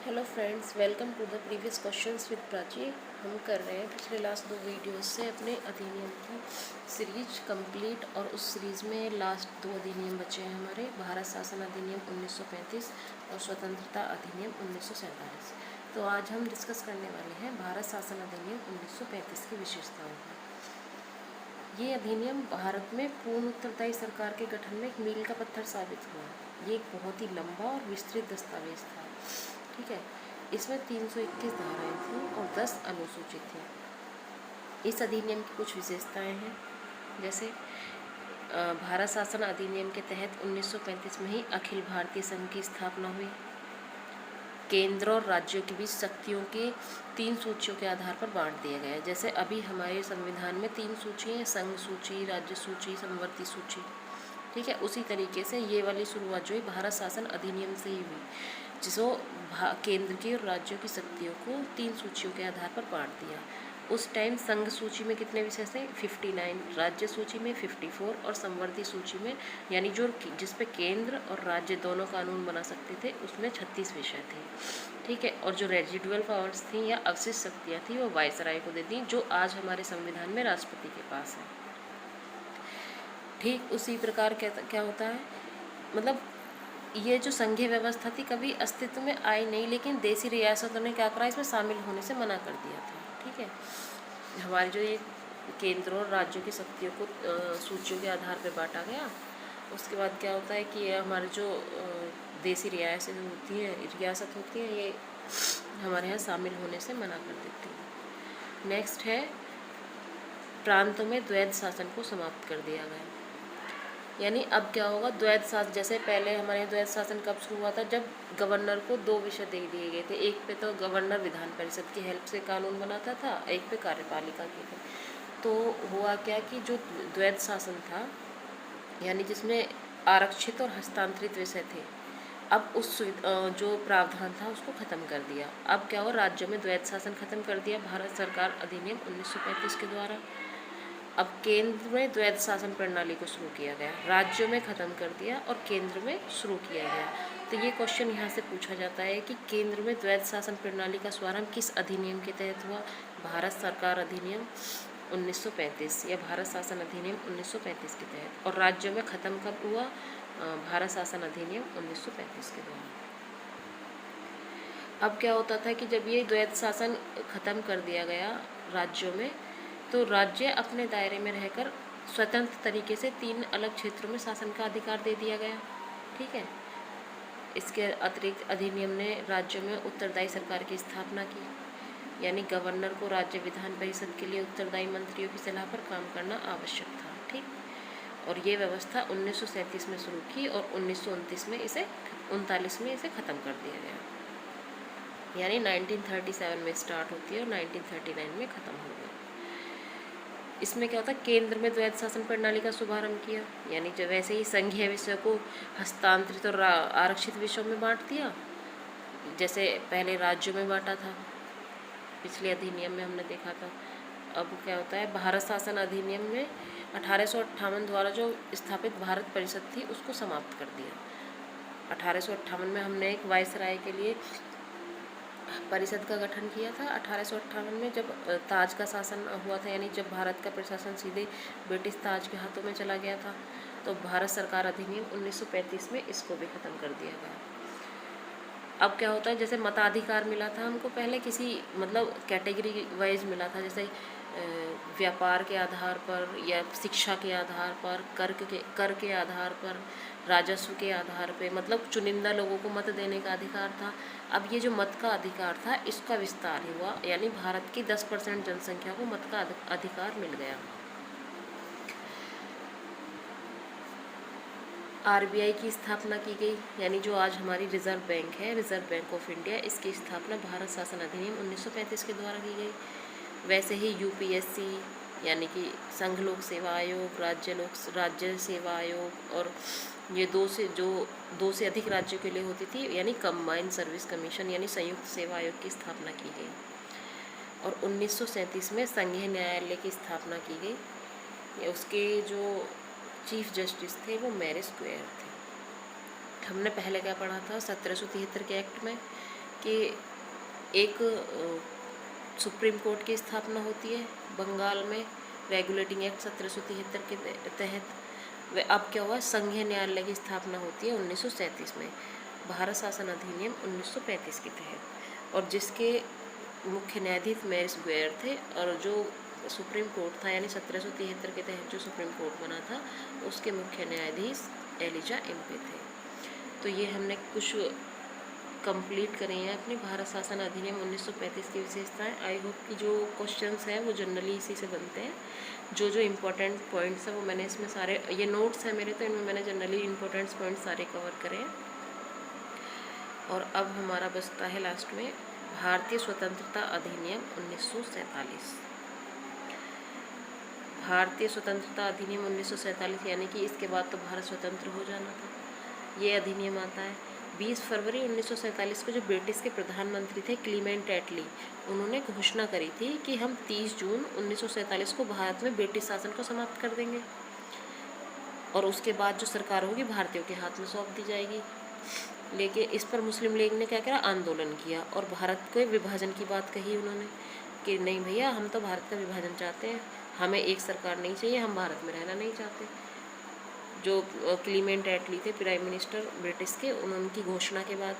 Hello friends, welcome to the previous questions with Prachi. हम कर रहे हैं पिछले लास्ट 2 वीडियोस से अपने अधिनियम की सीरीज कंप्लीट, और उस सीरीज़ में लास्ट 2 अधिनियम बचे हैं हमारे, भारत शासन अधिनियम 1935 और स्वतंत्रता अधिनियम 1947। तो आज हम डिस्कस करने वाले हैं भारत शासन अधिनियम 1935 की विशेषताओं पर। ये अधिनियम भारत में पूर्ण उत्तरदायी सरकार के गठन में एक मील का पत्थर साबित हुआ। ये एक बहुत ही लंबा और विस्तृत दस्तावेज था। ठीक है, इसमें 321 धाराएं थीं और 10 अनुसूचित थी। इस अधिनियम की कुछ विशेषताएं हैं, जैसे भारत शासन अधिनियम के तहत 1935 में ही अखिल भारतीय संघ की स्थापना हुई। केंद्र और राज्यों के बीच शक्तियों के 3 सूचियों के आधार पर बांट दिया गया है। जैसे अभी हमारे संविधान में 3 सूची हैं, संघ सूची, राज्य सूची, समवर्ती सूची। ठीक है, उसी तरीके से ये वाली शुरुआत जो है भारत शासन अधिनियम से ही हुई, जिसको केंद्र की और राज्यों की शक्तियों को 3 सूचियों के आधार पर बांट दिया। उस टाइम संघ सूची में कितने विषय थे? 59, राज्य सूची में 54 और समवर्ती सूची में, यानी जो जिस पे केंद्र और राज्य दोनों कानून बना सकते थे, उसमें 36 विषय थे। ठीक है, और जो रेजिडुअल पावर्स थी या अवशिष्ट शक्तियाँ थी वो वायसराय को दे दी, जो आज हमारे संविधान में राष्ट्रपति के पास है। ठीक उसी प्रकार क्या होता है, मतलब ये जो संघीय व्यवस्था थी कभी अस्तित्व में आई नहीं, लेकिन देसी रियासतों ने क्या करा, इसमें शामिल होने से मना कर दिया था। ठीक है, हमारे जो ये केंद्र और राज्यों की शक्तियों को सूचियों के आधार पर बांटा गया। उसके बाद क्या होता है कि ये हमारे जो देसी रियासत होती है, ये हमारे यहाँ शामिल होने से मना कर देती है। नेक्स्ट है, प्रांतों में द्वैध शासन को समाप्त कर दिया गया। यानी अब क्या होगा, द्वैध शासन, जैसे पहले हमारे यहाँ द्वैध शासन कब शुरू हुआ था, जब गवर्नर को 2 विषय दे दिए गए थे। एक पे तो गवर्नर विधान परिषद की हेल्प से कानून बनाता था, एक पे कार्यपालिका की थे। तो हुआ क्या कि जो द्वैध शासन था, यानी जिसमें आरक्षित और हस्तांतरित विषय थे, अब उस जो प्रावधान था उसको ख़त्म कर दिया। अब क्या हुआ, राज्यों में द्वैध शासन ख़त्म कर दिया भारत सरकार अधिनियम 1935 के द्वारा। अब केंद्र में द्वैध शासन प्रणाली को शुरू किया गया, राज्यों में ख़त्म कर दिया और केंद्र में शुरू किया गया। तो ये क्वेश्चन यहाँ से पूछा जाता है कि केंद्र में द्वैध शासन प्रणाली का शुभारंभ किस अधिनियम के तहत हुआ? भारत सरकार अधिनियम 1935 या भारत शासन अधिनियम 1935 के तहत। और राज्यों में ख़त्म कब हुआ? भारत शासन अधिनियम 1935 के द्वारा। अब क्या होता था कि जब ये द्वैध शासन ख़त्म कर दिया गया राज्यों में, तो राज्य अपने दायरे में रहकर स्वतंत्र तरीके से 3 अलग क्षेत्रों में शासन का अधिकार दे दिया गया। ठीक है, इसके अतिरिक्त अधिनियम ने राज्यों में उत्तरदायी सरकार की स्थापना की, यानी गवर्नर को राज्य विधान परिषद के लिए उत्तरदायी मंत्रियों की सलाह पर काम करना आवश्यक था। ठीक, और ये व्यवस्था 1937 में शुरू की और 1929 में इसे 39 में इसे ख़त्म कर दिया गया, यानी 1937 में स्टार्ट होती है और 1939 में ख़त्म हो गई। इसमें क्या होता है, केंद्र में द्वैध शासन प्रणाली का शुभारंभ किया, यानी जब वैसे ही संघीय विषय को हस्तांतरित और आरक्षित विषयों में बांट दिया, जैसे पहले राज्यों में बांटा था, पिछले अधिनियम में हमने देखा था। अब क्या होता है, भारत शासन अधिनियम में 1858 द्वारा जो स्थापित भारत परिषद थी उसको समाप्त कर दिया। 1858 में हमने एक वायसराय के लिए परिषद का गठन किया था। 1858 में जब ताज का शासन हुआ था, यानी जब भारत का प्रशासन सीधे ब्रिटिश ताज के हाथों में चला गया था, तो भारत सरकार अधिनियम 1935 में इसको भी ख़त्म कर दिया गया। अब क्या होता है, जैसे मताधिकार मिला था हमको पहले, किसी मतलब कैटेगरी वाइज मिला था, जैसे व्यापार के आधार पर या शिक्षा के आधार पर, कर के आधार पर, राजस्व के आधार पे, मतलब चुनिंदा लोगों को मत देने का अधिकार था। अब ये जो मत का अधिकार था इसका विस्तार हुआ, यानी भारत की 10% जनसंख्या को मत का अधिकार मिल गया। आरबीआई की स्थापना की गई, यानी जो आज हमारी रिजर्व बैंक है, रिजर्व बैंक ऑफ इंडिया, इसकी स्थापना भारत शासन अधिनियम 1935 के द्वारा की गई। वैसे ही यूपीएससी, यानी कि संघ लोक सेवा आयोग, राज्य सेवा आयोग, और ये दो से अधिक राज्यों के लिए होती थी, यानी कंबाइंड सर्विस कमीशन, यानी संयुक्त सेवा आयोग की स्थापना की गई। और 1937 में संघीय न्यायालय की स्थापना की गई। उसके जो चीफ जस्टिस थे वो मैरी स्क्वेयर थे। हमने पहले क्या पढ़ा था, 1773 के एक्ट में कि एक सुप्रीम कोर्ट की स्थापना होती है बंगाल में, रेगुलेटिंग एक्ट 1773 के तहत। वे अब क्या हुआ, संघीय न्यायालय की स्थापना होती है 1937 में, भारत शासन अधिनियम 1935 के तहत, और जिसके मुख्य न्यायाधीश मैरिस गुएर थे, और जो सुप्रीम कोर्ट था यानी 1773 के तहत जो सुप्रीम कोर्ट बना था उसके मुख्य न्यायाधीश एलिजा एम्पे थे। तो ये हमने कुछ कंप्लीट करें हैं अपनी भारत शासन अधिनियम 1935 की विशेषताएं। आई होप कि जो क्वेश्चंस हैं वो जनरली इसी से बनते हैं। जो जो इम्पोर्टेंट पॉइंट्स हैं वो मैंने इसमें सारे, ये नोट्स हैं मेरे, तो इनमें मैंने जनरली इम्पोर्टेंट पॉइंट्स सारे कवर करे हैं। और अब हमारा बचता है लास्ट में भारतीय स्वतंत्रता अधिनियम 1947। भारतीय स्वतंत्रता अधिनियम 1947 यानी कि इसके बाद तो भारत स्वतंत्र हो जाना था। ये अधिनियम आता है 20 फरवरी 1947 को जो ब्रिटिश के प्रधानमंत्री थे क्लीमेंट एटली, उन्होंने घोषणा करी थी कि हम 30 जून 1947 को भारत में ब्रिटिश शासन को समाप्त कर देंगे और उसके बाद जो सरकार होगी भारतीयों के हाथ में सौंप दी जाएगी। लेकिन इस पर मुस्लिम लीग ने क्या करा, आंदोलन किया और भारत के विभाजन की बात कही उन्होंने कि नहीं भैया, हम तो भारत का विभाजन चाहते हैं, हमें एक सरकार नहीं चाहिए, हम भारत में रहना नहीं चाहते। जो क्लीमेंट एटली थे प्राइम मिनिस्टर ब्रिटिश के, उनकी घोषणा के बाद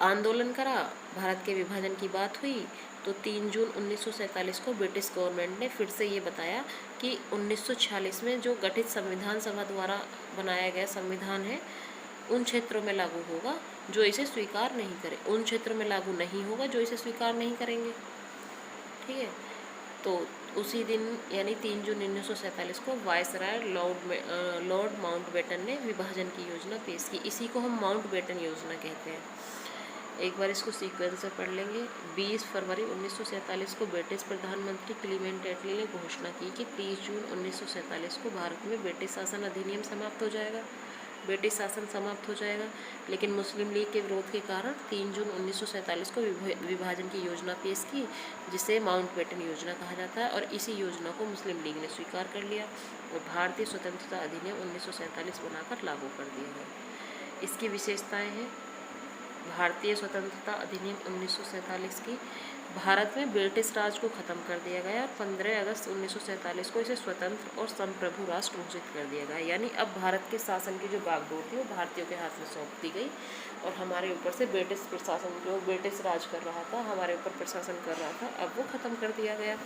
आंदोलन करा, भारत के विभाजन की बात हुई। तो 3 जून 1947 को ब्रिटिश गवर्नमेंट ने फिर से ये बताया कि 1946 में जो गठित संविधान सभा द्वारा बनाया गया संविधान है उन क्षेत्रों में लागू होगा जो इसे स्वीकार नहीं करें, उन क्षेत्रों में लागू नहीं होगा जो इसे स्वीकार नहीं करेंगे। ठीक है, तो उसी दिन यानी 3 जून 1947 को वायसराय लॉर्ड माउंटबेटन ने विभाजन की योजना पेश की। इसी को हम माउंटबेटन योजना कहते हैं। एक बार इसको सीक्वेंस से पढ़ लेंगे। 20 फरवरी 1947 को ब्रिटिश प्रधानमंत्री क्लीमेंट एटली ने घोषणा की कि 30 जून 1947 को भारत में ब्रिटिश शासन अधिनियम समाप्त हो जाएगा, ब्रिटिश शासन समाप्त हो जाएगा। लेकिन मुस्लिम लीग के विरोध के कारण 3 जून 1947 को विभाजन की योजना पेश की, जिसे माउंटबेटन योजना कहा जाता है, और इसी योजना को मुस्लिम लीग ने स्वीकार कर लिया और भारतीय स्वतंत्रता अधिनियम 1947 बनाकर लागू कर दिया गया। इसकी विशेषताएं हैं भारतीय स्वतंत्रता अधिनियम 1947 की, भारत में ब्रिटिश राज को ख़त्म कर दिया गया और 15 अगस्त 1947 को इसे स्वतंत्र और संप्रभु राष्ट्र घोषित कर दिया गया। यानी अब भारत के शासन की जो बागडोर थी वो भारतीयों के हाथ में सौंप दी गई और हमारे ऊपर से ब्रिटिश प्रशासन, जो ब्रिटिश राज कर रहा था, हमारे ऊपर प्रशासन कर रहा था, अब वो ख़त्म कर दिया गया।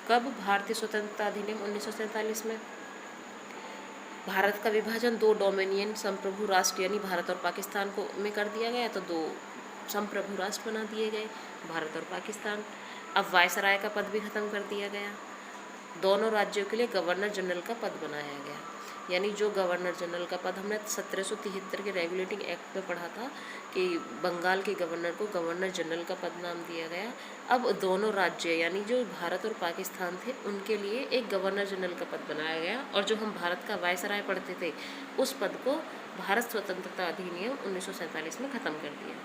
कब? भारतीय स्वतंत्रता अधिनियम 1947 में। भारत का विभाजन 2 डोमिनियन संप्रभु राष्ट्र यानी भारत और पाकिस्तान को में कर दिया गया, तो 2 संप्रभु राष्ट्र बना दिए गए, भारत और पाकिस्तान। अब वायसराय का पद भी खत्म कर दिया गया। दोनों राज्यों के लिए गवर्नर जनरल का पद बनाया गया, यानी जो गवर्नर जनरल का पद हमने 1773 के रेगुलेटिंग एक्ट में पढ़ा था कि बंगाल के गवर्नर को गवर्नर जनरल का पद नाम दिया गया। अब दोनों राज्य यानी जो भारत और पाकिस्तान थे उनके लिए एक गवर्नर जनरल का पद बनाया गया, और जो हम भारत का वायसराय पढ़ते थे उस पद को भारत स्वतंत्रता अधिनियम 1947 में ख़त्म कर दिया।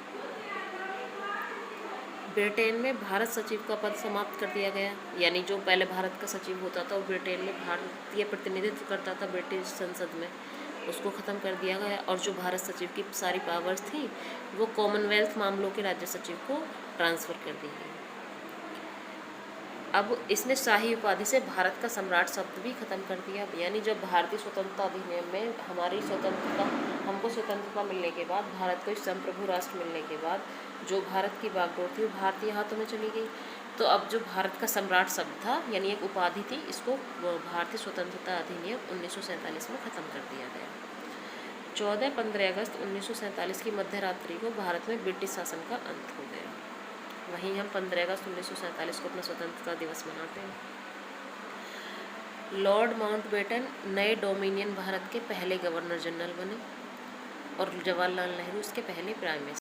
ब्रिटेन में भारत सचिव का पद समाप्त कर दिया गया, यानी जो पहले भारत का सचिव होता था वो ब्रिटेन में भारतीय प्रतिनिधित्व करता था ब्रिटिश संसद में, उसको ख़त्म कर दिया गया। और जो भारत सचिव की सारी पावर्स थी वो कॉमनवेल्थ मामलों के राज्य सचिव को ट्रांसफ़र कर दी गई। अब इसने शाही उपाधि से भारत का सम्राट शब्द भी खत्म कर दिया, यानी जब भारतीय स्वतंत्रता अधिनियम में हमारी स्वतंत्रता, हमको स्वतंत्रता मिलने के बाद, भारत को संप्रभु राष्ट्र मिलने के बाद जो भारत की बागडोर थी वो भारतीय हाथों में चली गई। तो अब जो भारत का सम्राट शब्द था यानी एक उपाधि थी, इसको भारतीय स्वतंत्रता अधिनियम 1947 में ख़त्म कर दिया गया। 14-15 अगस्त 1947 की मध्य रात्रि को भारत में ब्रिटिश शासन का अंत हो गया। वहीं हम 15 अगस्त 1947 को अपना स्वतंत्रता दिवस मनाते हैं। लॉर्ड माउंटबेटन नए डोमिनियन भारत के पहले गवर्नर जनरल बने और जवाहरलाल नेहरू उसके पहले प्राइम